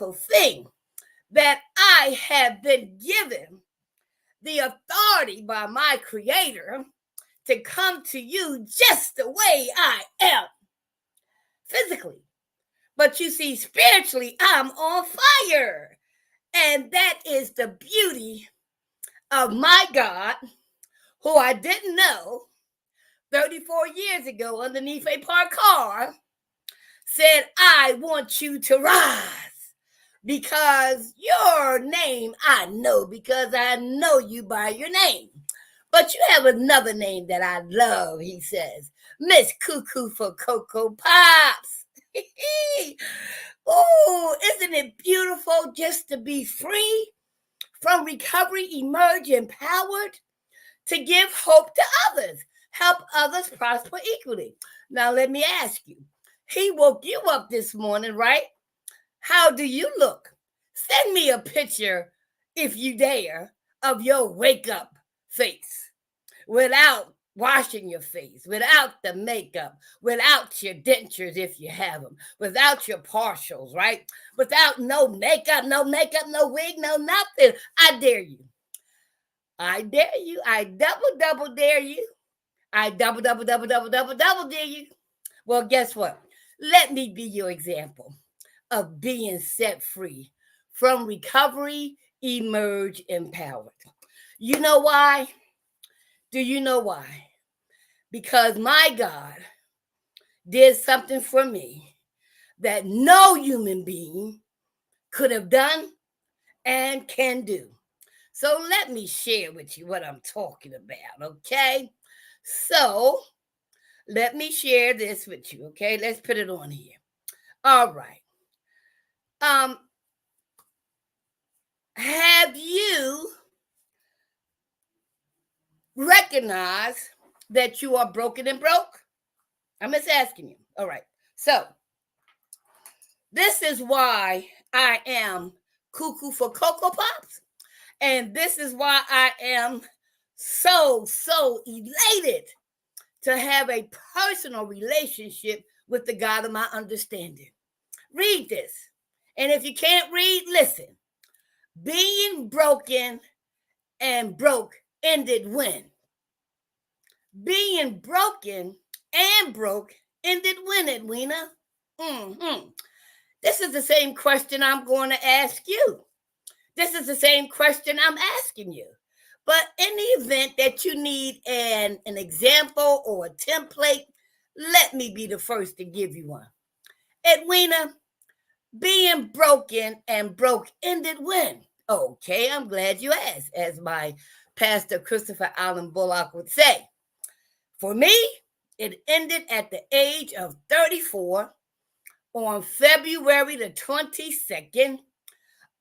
wonderful thing that I have been given the authority by my Creator to come to you just the way I am, physically. But you see, spiritually, I'm on fire. And that is the beauty of my God, who I didn't know 34 years ago underneath a parked car, said, I want you to rise because your name I know, because I know you by your name. But you have another name that I love, he says, Miss Cuckoo for Cocoa Pops. Oh, isn't it beautiful just to be free from recovery, emerge empowered to give hope to others, help others prosper equally? Now, let me ask you, he woke you up this morning, right? How do you look? Send me a picture, if you dare, of your wake up face without washing your face, without the makeup, without your dentures if you have them, without your partials, right? Without no makeup, no wig, no nothing. I dare you. I dare you. I double dare you. I double dare you. Well, guess what? Let me be your example of being set free from recovery, emerge empowered. You know why? Do you know why? Because my God did something for me that no human being could have done and can do. So let me share with you what I'm talking about, okay? So let me share this with you, okay? Let's put it on here. All right. Have you recognized that you are broken and broke? I'm just asking you. All right. So this is why I am Cuckoo for Cocoa Pops. And this is why I am so elated to have a personal relationship with the God of my understanding. Read this. And if you can't read, listen. Being broken and broke ended when? Being broken and broke ended when, Edwina? This is the same question I'm going to ask you. This is the same question I'm asking you. But in the event that you need an example or a template, let me be the first to give you one. Edwina, being broken and broke ended when? Okay, I'm glad you asked, as my pastor Christopher Allen Bullock would say. For me, it ended at the age of 34 on February the 22nd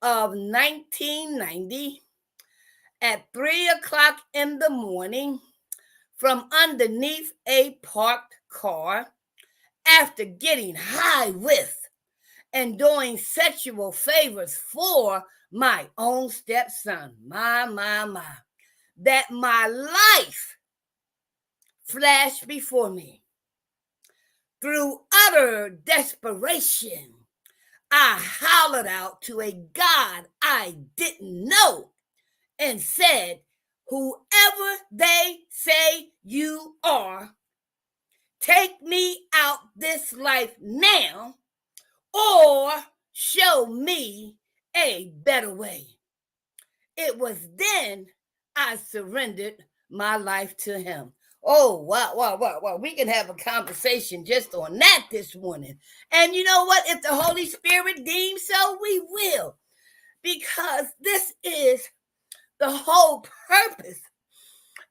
of 1990 at 3 o'clock in the morning from underneath a parked car after getting high with and doing sexual favors for my own stepson. My. That my life flashed before me. Through utter desperation, I hollered out to a God I didn't know and said, whoever they say you are, take me out this life now or show me a better way. It was then I surrendered my life to him. Oh, wow. We can have a conversation just on that this morning. And you know what? If the Holy Spirit deems so, we will. Because this is the whole purpose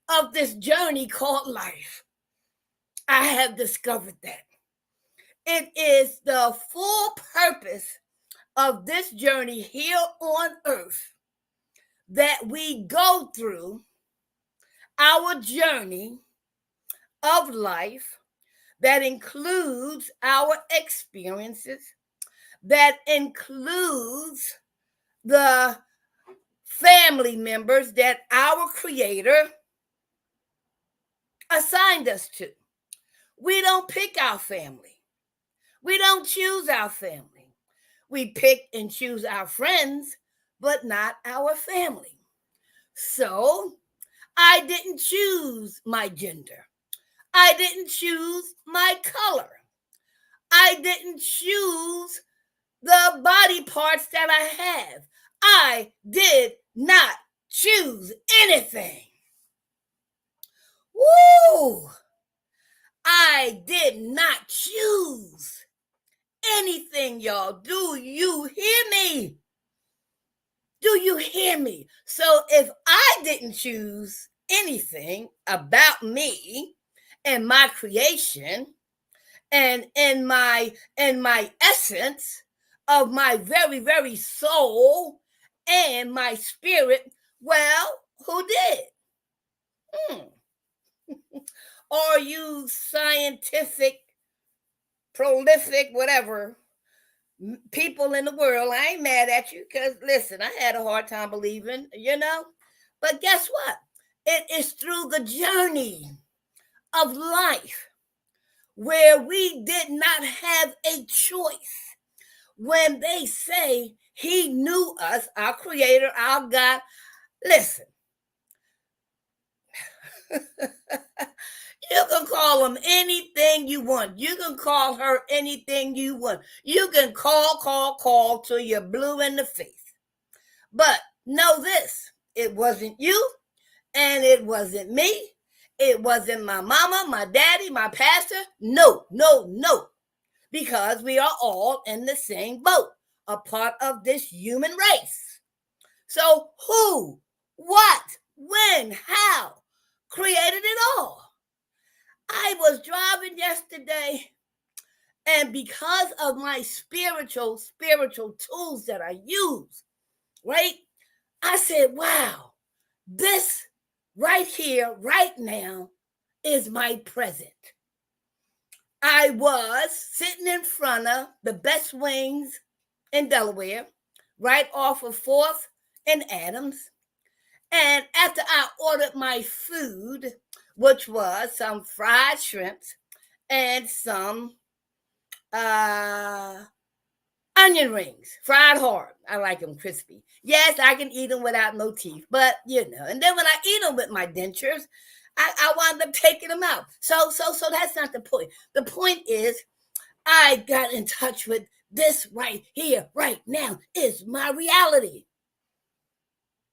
of this journey called life. I have discovered that. It is the full purpose of this journey here on earth that we go through our journey of life that includes our experiences, that includes the family members that our Creator assigned us to. We don't pick our family. We don't choose our family. We pick and choose our friends, but not our family. So I didn't choose my gender. I didn't choose my color. I didn't choose the body parts that I have. I did not choose anything. Woo! I did not choose anything, y'all. Do you hear me? Do you hear me? So if I didn't choose anything about me and my creation and in my essence of my very, very soul and my spirit, well, who did? Or you scientific, prolific, whatever people in the world, I ain't mad at you because listen, I had a hard time believing, But guess what? It is through the journey of life where we did not have a choice. When they say he knew us, our creator, our God, listen. You can call him anything you want. You can call her anything you want. You can call till you're blue in the face. But know this, it wasn't you and it wasn't me. It wasn't my mama, my daddy, my pastor. No. Because we are all in the same boat, a part of this human race. So who, what, when, how created it all? I was driving yesterday, and because of my spiritual tools that I use, right? I said, wow, this right here, right now, is my present. I was sitting in front of the best wings in Delaware, right off of 4th and Adams. And after I ordered my food, which was some fried shrimps and some onion rings, fried hard. I like them crispy. Yes, I can eat them without no teeth, but And then when I eat them with my dentures, I wound up taking them out. So that's not the point. The point is, I got in touch with this right here, right now is my reality.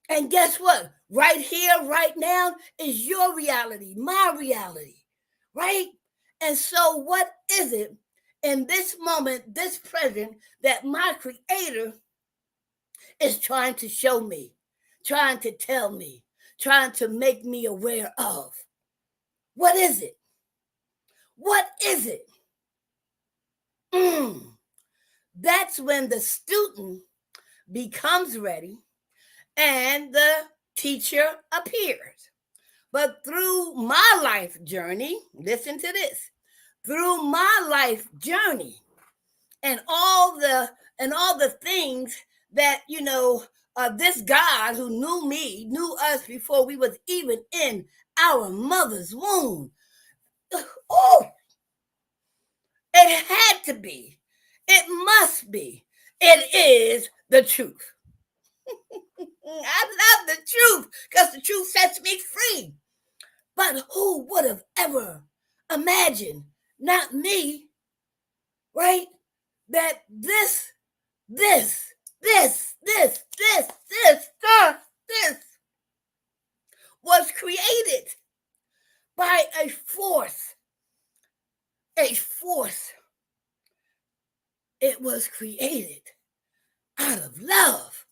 And guess what? Right here, right now is your reality, my reality, right? And so what is it in this moment, this present, that my creator is trying to show me, trying to tell me, trying to make me aware of? What is it? What is it? That's when the student becomes ready and the teacher appears. But through my life journey, listen to this, through my life journey and all the things that, this God who knew me, knew us before we was even in our mother's womb. Oh, it had to be. It must be. It is the truth. I love the truth because the truth sets me free. But who would have ever imagined, not me, right? That this was created by a force. A force. It was created out of love.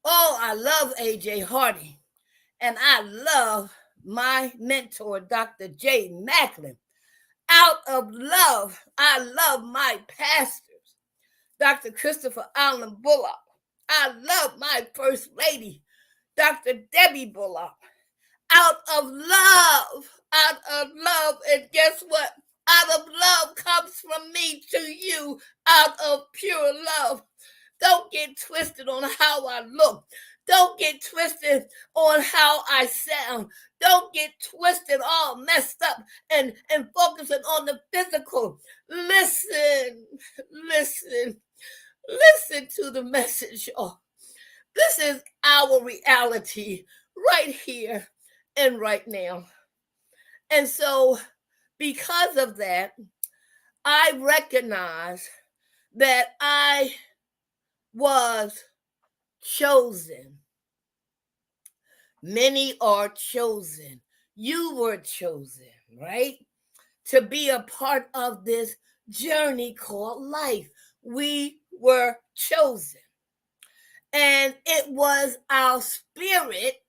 Oh, I love A.J. Hardy. And I love my mentor, Dr. J. Macklin. Out of love, I love my pastors, Dr. Christopher Allen Bullock. I love my First Lady, Dr. Debbie Bullock. Out of love. And guess what? Out of love comes from me to you, out of pure love. Don't get twisted on how I look. Don't get twisted on how I sound. Don't get twisted, all messed up and focusing on the physical. Listen. Listen to the message, y'all. This is our reality right here and right now. And so, because of that, I recognize that I was chosen. Many are chosen. You were chosen, right? To be a part of this journey called life. We were chosen. And it was our spirit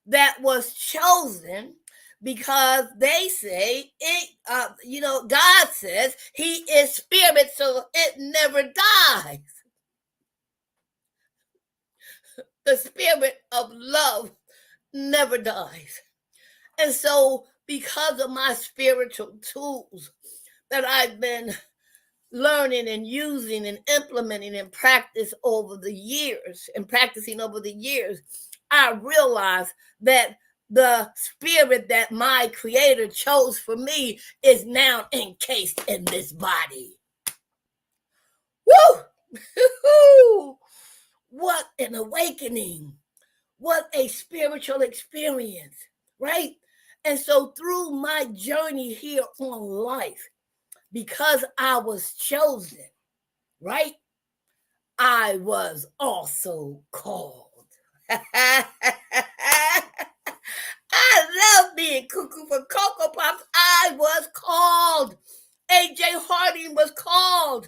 that was chosen because they say it, God says he is spirit, so it never dies. The spirit of love never dies. And so, because of my spiritual tools that I've been learning and using and implementing and practicing over the years, I realized that the spirit that my creator chose for me is now encased in this body. Woo! What an awakening. What a spiritual experience, right? And so through my journey here on life, because I was chosen, right? I was also called. I love being cuckoo for Cocoa Pops. I was called. A.J. Harding was called.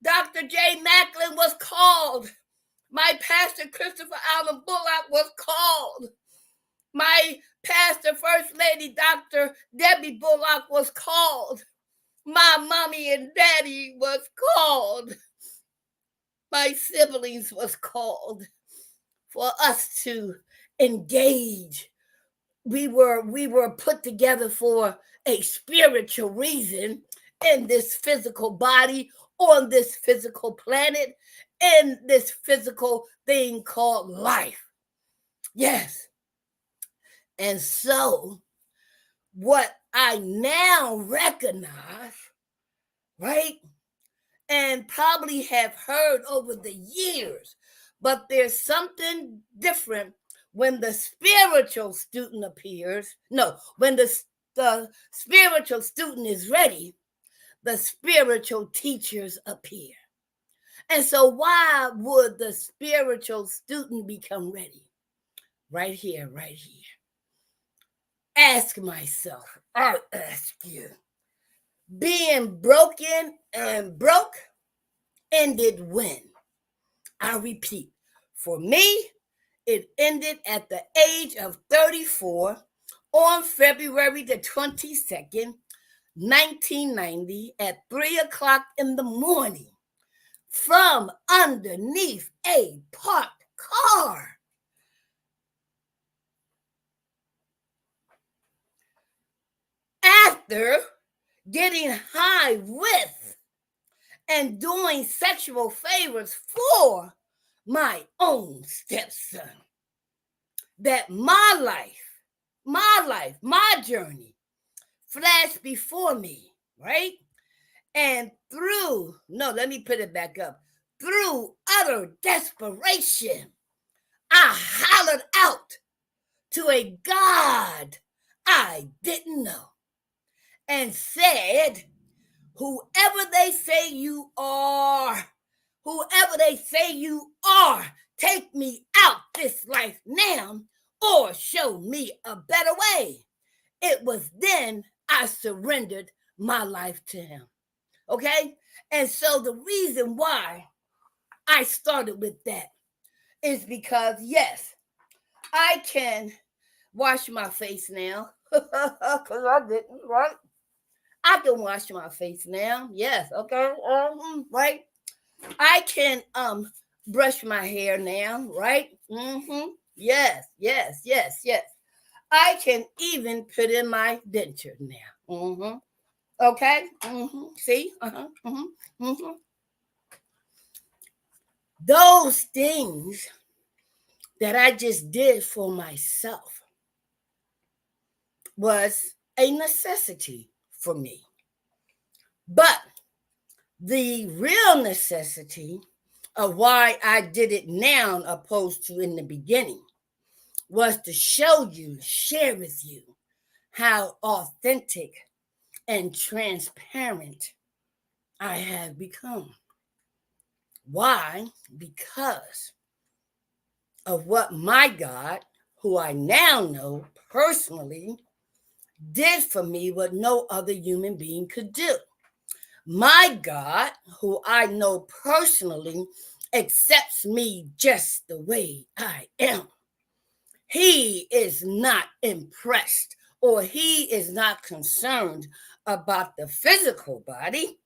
Dr. J. Macklin was called. My pastor, Christopher Allen Bullock, was called. My pastor, First Lady, Dr. Debbie Bullock, was called. My mommy and daddy was called. My siblings was called for us to engage. We were put together for a spiritual reason in this physical body, on this physical planet, in this physical thing called life. Yes. And so, what I now recognize, right, and probably have heard over the years, but there's something different when the spiritual student appears. No, when the spiritual student is ready, the spiritual teachers appear. And so, why would the spiritual student become ready? Right here, right here. Ask myself, I'll ask you. Being broken and broke ended when? I repeat, for me, it ended at the age of 34 on February the 22nd, 1990 at 3 o'clock in the morning from underneath a parked car. After getting high with and doing sexual favors for my own stepson. That my life, my journey flashed before me, right? And let me put it back up. Through utter desperation, I hollered out to a God I didn't know and said, whoever they say you are, take me out this life now or show me a better way. It was then I surrendered my life to him. Okay? And so the reason why I started with that is because, yes, I can wash my face now. Because I didn't, right? I can wash my face now. Yes, okay. Right? I can brush my hair now, right? Yes. I can even put in my denture now. Okay? See? Those things that I just did for myself was a necessity for me. But The real necessity of why I did it now opposed to in the beginning was to show you, share with you how authentic and transparent I have become. Why? Because of what my God, who I now know personally, did for me what no other human being could do. My God, who I know personally, accepts me just the way I am. He is not impressed or he is not concerned about the physical body.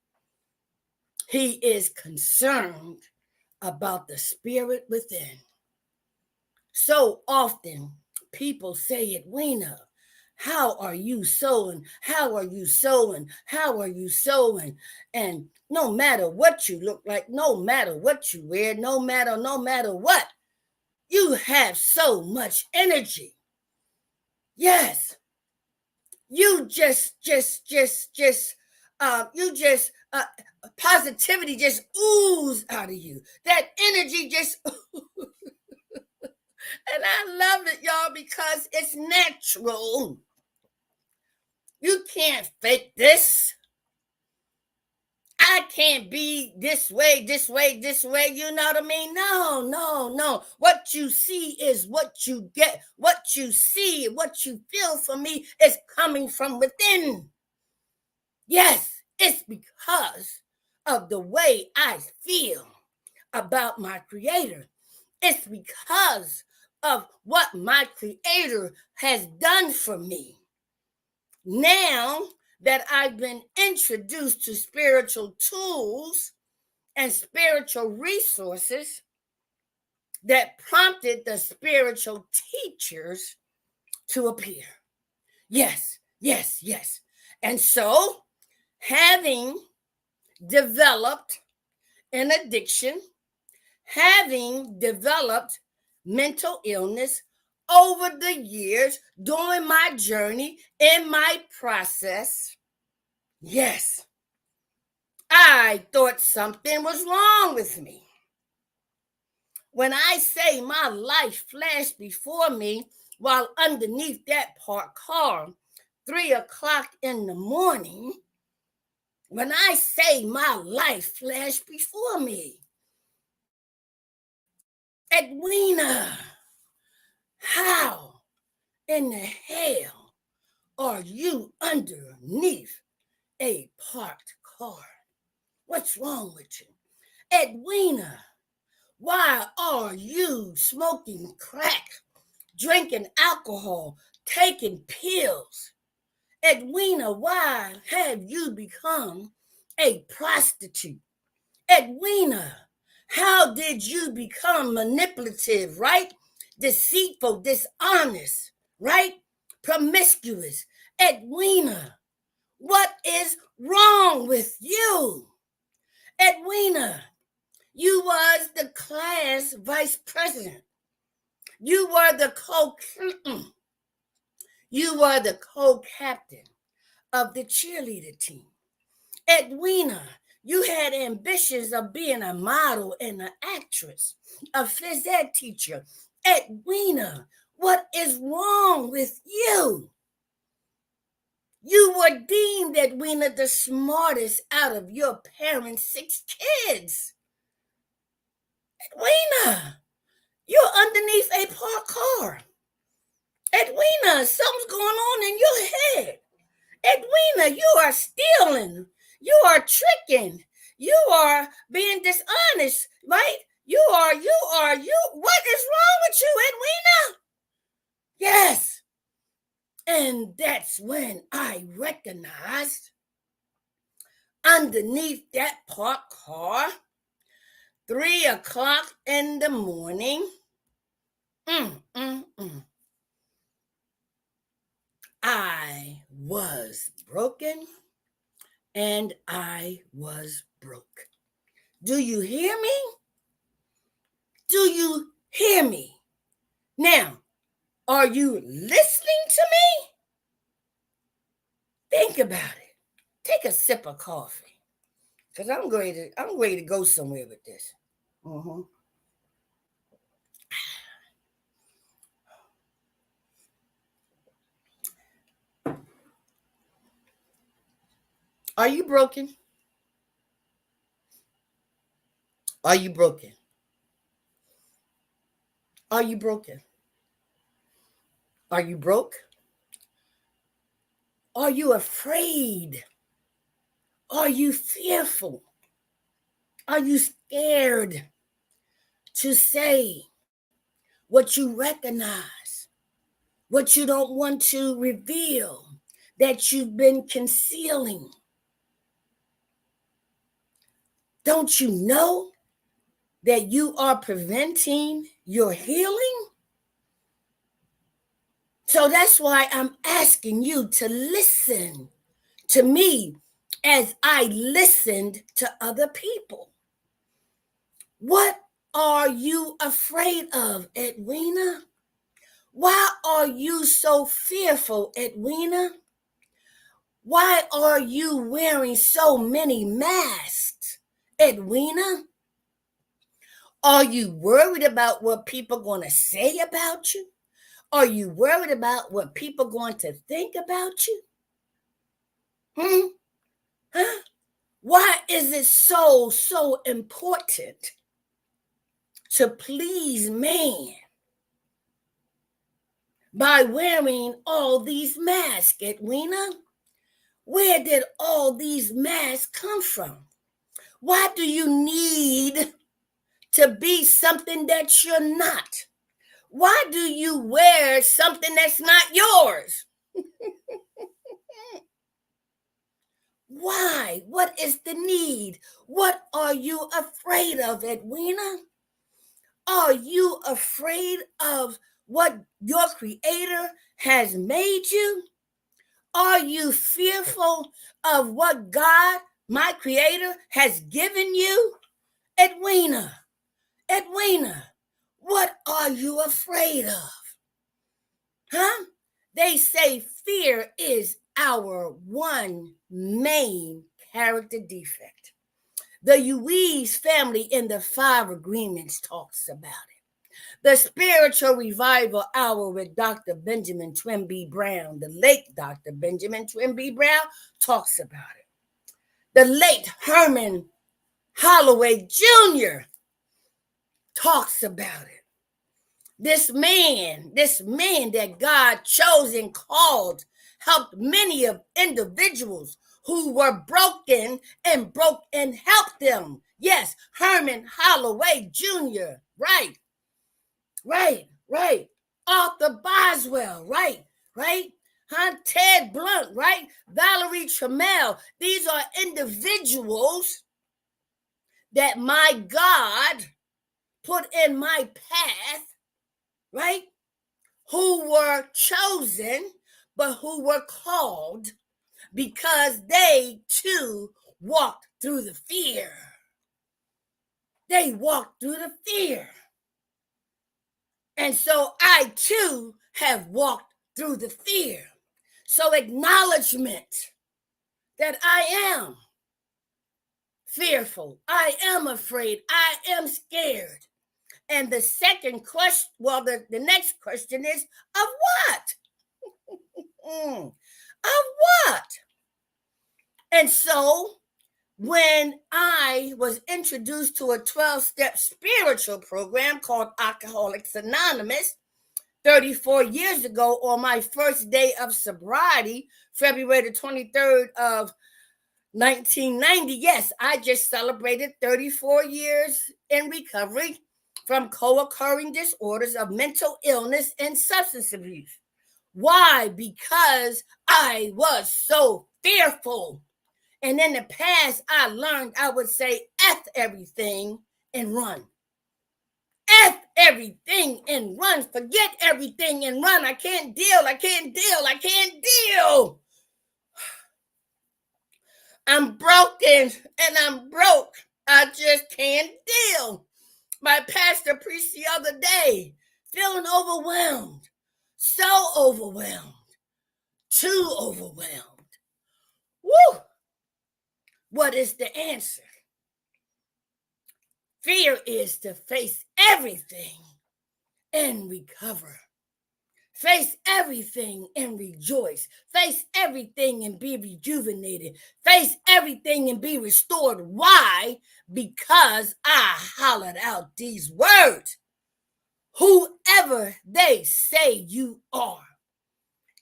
He is concerned about the spirit within. So often people say, Edwina, how are you sewing? How are you sewing? How are you sewing? And no matter what you look like, no matter what you wear, no matter what, you have so much energy. Yes, you positivity just ooze out of you. That energy just and I love it, y'all, because it's natural. You can't fake this. I can't be this way, this way, this way. You know what I mean? No, no, no. What you see is what you get. What you see, what you feel from me is coming from within. Yes, it's because of the way I feel about my Creator. It's because of what my Creator has done for me. Now that I've been introduced to spiritual tools and spiritual resources that prompted the spiritual teachers to appear. Yes, yes, yes. And so, having developed an addiction, having developed mental illness over the years, during my journey, in my process, yes, I thought something was wrong with me. When I say my life flashed before me while underneath that parked car, 3:00 in the morning, when I say my life flashed before me, Edwina, how in the hell are you underneath a parked car? What's wrong with you? Edwina, why are you smoking crack, drinking alcohol, taking pills? Edwina, why have you become a prostitute? Edwina, how did you become manipulative, right? Deceitful, dishonest, right? Promiscuous. Edwina, what is wrong with you? Edwina, you was the class vice president. You were the co-captain of the cheerleader team. Edwina, you had ambitions of being a model and an actress, a phys ed teacher. Edwina, what is wrong with you? You were deemed, Edwina, the smartest out of your parents' 6 kids. Edwina, you're underneath a parked car. Edwina, something's going on in your head. Edwina, you are stealing. You are tricking. You are being dishonest, right? You are. What is wrong with you, Edwina? Yes. And that's when I recognized underneath that parked car, 3:00 in the morning, I was broken and I was broke. Do you hear me? Do you hear me? Now, are you listening to me? Think about it. Take a sip of coffee. Because I'm ready to go somewhere with this. Mm-hmm. Are you broken? Are you broken? Are you broken? Are you broke? Are you afraid? Are you fearful? Are you scared to say what you recognize, what you don't want to reveal, that you've been concealing? Don't you know that you are preventing your healing? So that's why I'm asking you to listen to me as I listened to other people. What are you afraid of, Edwina? Why are you so fearful, Edwina? Why are you wearing so many masks, Edwina? Are you worried about what people are going to say about you? Are you worried about what people are going to think about you? Huh? Why is it so important to please man by wearing all these masks, Edwina? Where did all these masks come from? Why do you need to be something that you're not? Why do you wear something that's not yours? Why? What is the need? What are you afraid of, Edwina? Are you afraid of what your creator has made you? Are you fearful of what God, my creator, has given you? Edwina, Edwina, what are you afraid of? Huh? They say fear is our one main character defect. The Uwees family in the Five Agreements talks about it. The Spiritual Revival Hour with Dr. Benjamin Twin Brown, the late Dr. Benjamin Twin Brown, talks about it. The late Herman Holloway Jr. talks about it. This man that God chose and called, helped many of individuals who were broken and helped them. Yes, Herman Holloway Jr. Right. Arthur Boswell, right. Huh? Ted Blunt, right? Valerie Trammell. These are individuals that my God put in my path, right? Who were chosen, but who were called because they too walked through the fear. They walked through the fear. And so I too have walked through the fear. So acknowledgement that I am fearful, I am afraid, I am scared. And the second question, well, the next question is, of what? Of what? And so when I was introduced to a 12-step spiritual program called Alcoholics Anonymous 34 years ago on my first day of sobriety, February the 23rd of 1990, yes, I just celebrated 34 years in recovery from co-occurring disorders of mental illness and substance abuse. Why? Because I was so fearful. And in the past, I learned I would say F everything and run. F everything and run. Forget everything and run. I can't deal. I'm broken and I'm broke. I just can't deal. My pastor preached the other day, feeling overwhelmed. So overwhelmed. Too overwhelmed. Woo! What is the answer? Fear is to face everything and recover. Face everything and rejoice. Face everything and be rejuvenated. Face everything and be restored. Why? Because I hollered out these words. Whoever they say you are,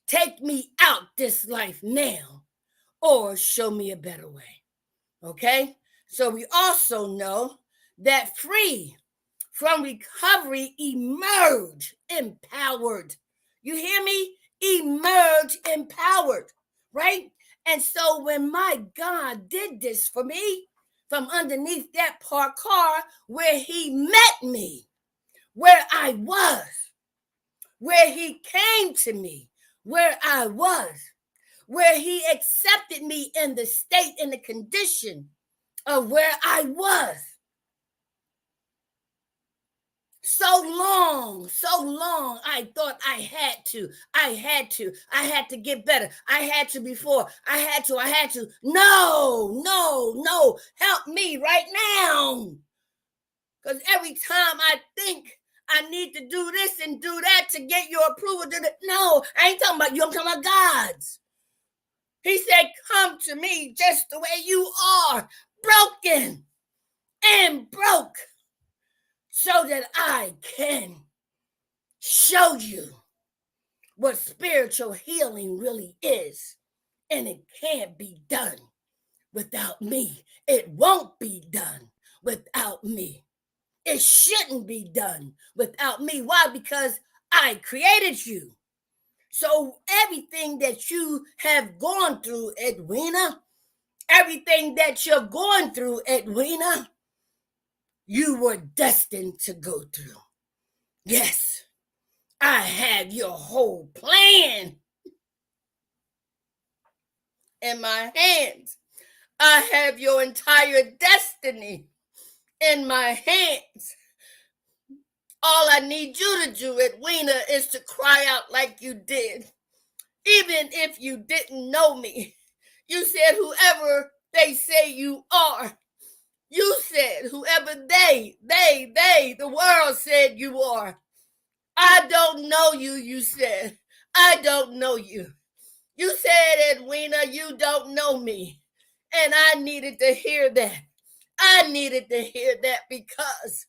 take me out this life now or show me a better way. Okay? So we also know that free from recovery emerge empowered. You hear me? Emerge empowered, right? And so when my God did this for me from underneath that parked car where he met me, where I was, where he came to me, where I was, where he accepted me in the state and the condition of where I was. So long, I thought I had to get better. I had to before. I had to. No. Help me right now. Because every time I think I need to do this and do that to get your approval, no, I ain't talking about you. I'm talking about God's. He said, come to me just the way you are, broken and broke, so that I can show you what spiritual healing really is. And it can't be done without me. It won't be done without me. It shouldn't be done without me. Why? Because I created you. So everything that you have gone through, Edwina, everything that you're going through, Edwina, you were destined to go through. Yes, I have your whole plan in my hands. I have your entire destiny in my hands. All I need you to do, Edwina, is to cry out like you did. Even if you didn't know me, you said whoever they say you are. You said whoever they, the world said you are. I don't know you, you said. I don't know you. You said, Edwina, you don't know me. And I needed to hear that. I needed to hear that because,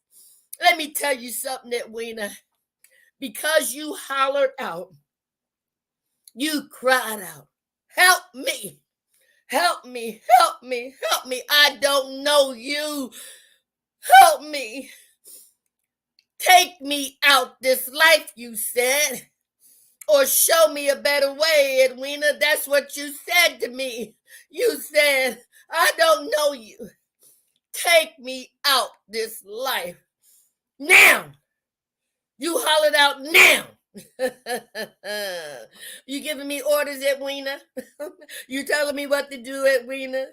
let me tell you something, Edwina. Because you hollered out, you cried out, help me, help me, help me, help me. I don't know you. Help me. Take me out this life, you said. Or show me a better way, Edwina. That's what you said to me. You said, I don't know you. Take me out this life. Now. You hollered out now. You giving me orders, Edwina? You telling me what to do, Edwina?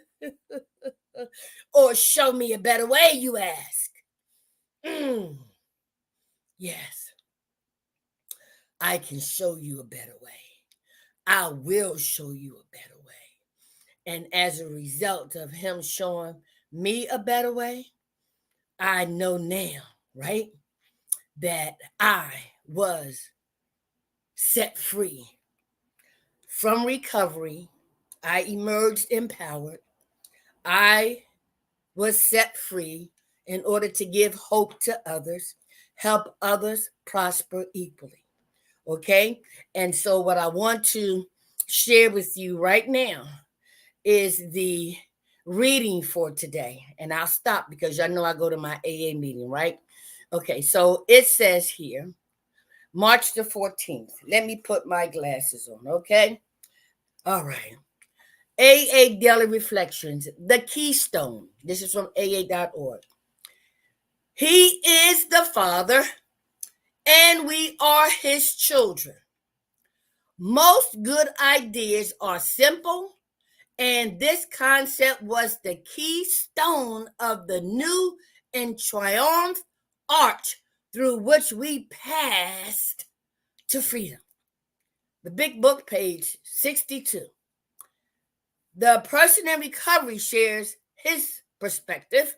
Or show me a better way, you ask. Yes, I can show you a better way. I will show you a better way. And as a result of him showing me a better way, I know now, right, that I was set free from recovery. I emerged empowered. I was set free in order to give hope to others, help others prosper equally. Okay? And so, what I want to share with you right now is the reading for today. And I'll stop because y'all know I go to my AA meeting, right? Okay, so it says here, March the 14th. Let me put my glasses on, okay? All right. AA Daily Reflections, the Keystone. This is from AA.org. He is the Father, and we are his children. Most good ideas are simple, and this concept was the keystone of the new and triumph arch through which we passed to freedom. The Big Book, page 62. The person in recovery shares his perspective.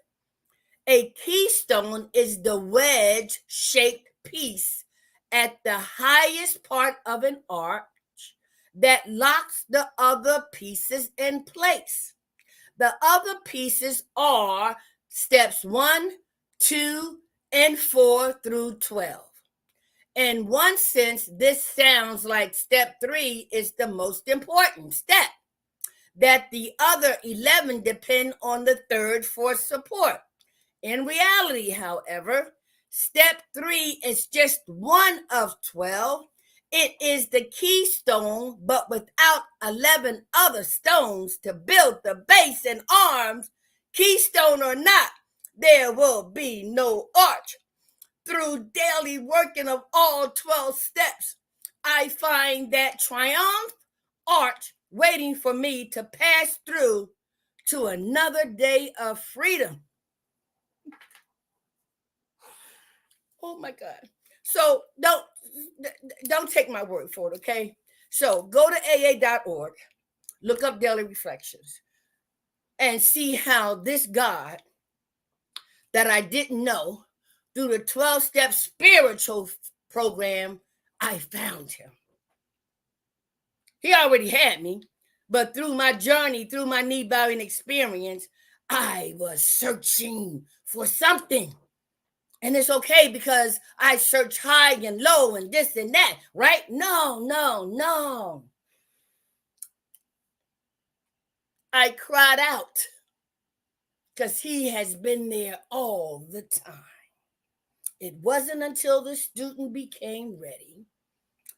A keystone is the wedge-shaped piece at the highest part of an arch that locks the other pieces in place. The other pieces are steps 1, 2, and 4 through 12. In one sense, this sounds like step 3 is the most important step, that the other 11 depend on the third for support. In reality, however, step 3 is just one of 12. It is the keystone, but without 11 other stones to build the base and arms, keystone or not, there will be no arch. Through daily working of all 12 steps, I find that triumph arch waiting for me to pass through to another day of freedom. Oh my God. So don't take my word for it, okay? So go to aa.org, look up Daily Reflections, and see how this God that I didn't know, through the 12-step spiritual program, I found him. He already had me, but through my journey, through my knee-bowing experience, I was searching for something. And it's okay because I search high and low and this and that, right? No. I cried out because he has been there all the time. It wasn't until the student became ready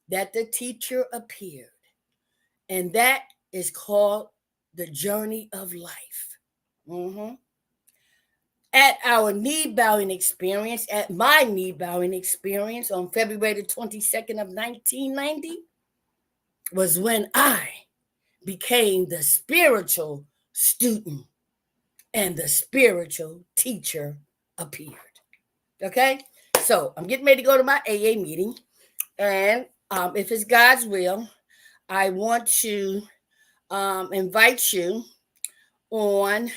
that the teacher appeared. And that is called the journey of life. At our knee-bowing experience, at my knee-bowing experience on February the 22nd of 1990, was when I became the spiritual student and the spiritual teacher appeared. Okay? So I'm getting ready to go to my AA meeting. And if it's God's will, I want to invite you on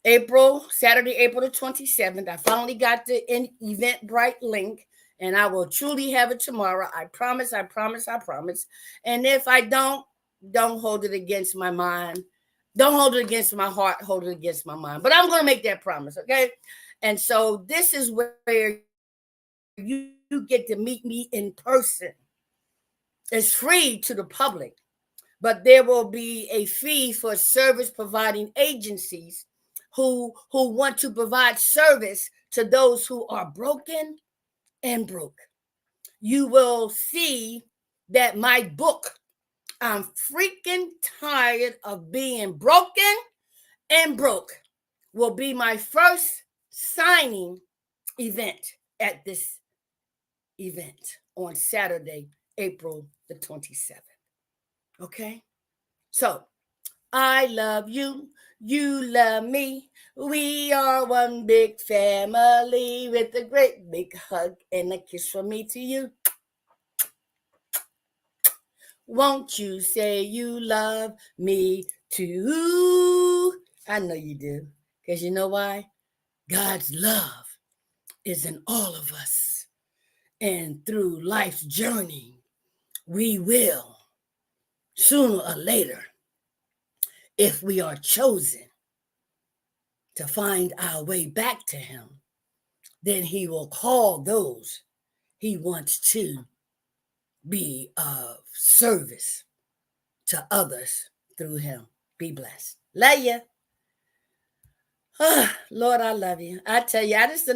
Saturday, April the 27th. I finally got the Eventbrite link, and I will truly have it tomorrow. I promise. And if I don't hold it against my mind. Don't hold it against my heart, hold it against my mind. But I'm going to make that promise, okay? And so this is where you get to meet me in person. It's free to the public, but there will be a fee for service providing agencies who want to provide service to those who are broken and broke. You will see that my book, I'm freaking tired of being broken and broke, will be my first signing event at this event on Saturday, April the 27th. Okay? So, I love you. You love me. We are one big family with a great big hug and a kiss from me to you. Won't you say you love me too? I know you do. Because you know why? God's love is in all of us. And through life's journey, we will, sooner or later, if we are chosen to find our way back to him, then he will call those he wants to be of service to others through him. Be blessed. Love you. Lord, I love you. I tell you, I just